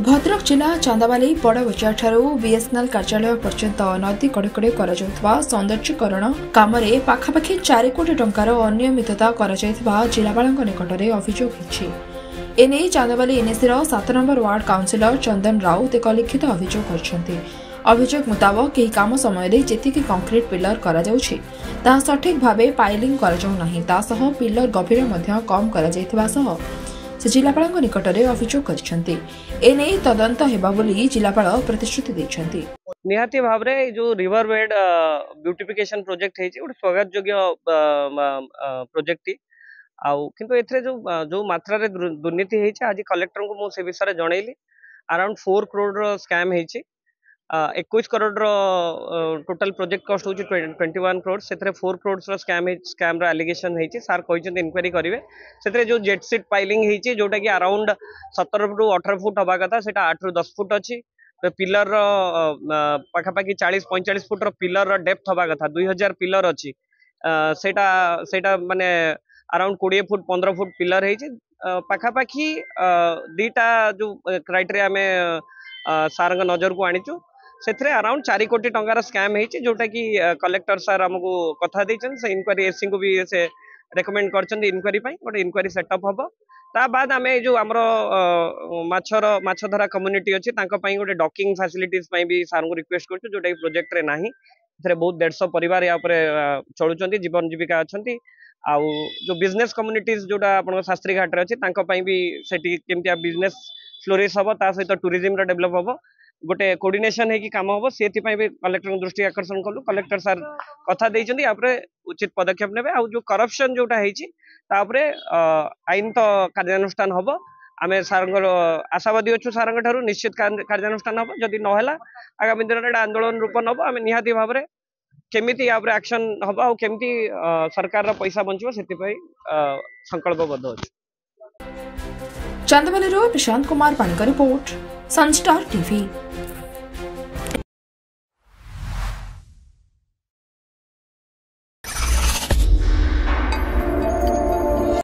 भद्रक जिला चांदाबाली बड़ बजार बीएसएनएल कार्यालय पर्यंत नदी कड़े सौंदर्यीकरण काम पाखापाखि 4 कोटी टंकार अनियमितता जिलापाल निकट में अभियोग होती। एने चांदाबाली एनएसी 7 नंबर वार्ड काउंसिलर चंदन राउत एक लिखित अभियोग कर अभियोग मुताबक यह काम समय जी कंक्रीट पिलर करा सठिक भाव पाइलिंग कर पिलर गभीर कम कर से जिलापाल निकट में अभियोग करने तदंत हेबा बोली जिलापाल प्रतिश्रुति देछंती। निहाती भाव रे जो रिवर बेड ब्यूटिफिकेशन प्रोजेक्ट है गोटे स्वागत योग्य प्रोजेक्ट आउ किंतु एथरे जो मात्रा रे दुर्नीति है आज कलेक्टर को मु से विषय रे जणैली अराउंड 4 करोड़ स्कैम है 21 करोड़ टोटल प्रोजेक्ट कॉस्ट होची 21 करोड़ से 4 करोड़ स्कैम रो एलिगेशन है सर कहते इनक्वारी करेंगे से जो जेट सीट पाइलिंग है जोटा कि अराउंड 17 ରୁ 18 फुट हवा कथा से 8 ରୁ 10 फुट अच्छी पिलर पाखापाखि 40-45 फुट पिलर डेप्थ हवा कथा 2000 पिलर अच्छी सेटा माने अराउंड 20 फुट 15 फुट पिलर है पाखापाखि दीटा जो क्राइटेरिया में सार नजर को आनीचु से अराउंड 4 कोटी टंकार स्कैम है जोटा कि कलेक्टर सर आमको कथा देछन से इनक्वारी एससी को भी से रेकमेंड करछन इनक्वारी गोटे इनक्वारी सेटअप हम ता बाद आम जो आमर माछधरा कम्युनिटी अच्छी गोटे डॉकिंग फैसिलिटीज भी सार को रिक्वेस्ट कर जोटा कि प्रोजेक्ट रे नाही बहुत 150 परिवार या चलुचंती जीवन जीविका अच्छी आउ जो बिजनेस कम्युनिटीज जोटा आप शास्त्री घाट अच्छी भी सेठी केमतिया बिजनेस फ्लोरिश हम ता सहित टूरिज्म डेवलप हम गोटे कोऑर्डिनेशन है कि काम हम से कलेक्टर दृष्टि आकर्षण कलु कलेक्टर सर कथा देइचंदी आपरे उचित पदक्षेप नेबे आ जो करप्शन जोटा हेची तापरे आईन तो कार्यानुष्ठान हम आमे सारंगर आशावादी अच्छु सारंग ठारू निश्चित कार्यानुष्ठान हम जदि नहला आगामी दिन में आंदोलन रूप नब आम निहाती भाव में केमिति आपरे एक्शन हम आ केमिति सरकार पैसा बंचबो सेति संकल्पबद्ध अछि। चांदाबाली Prashant Kumar पाणिका report Sunstar TV.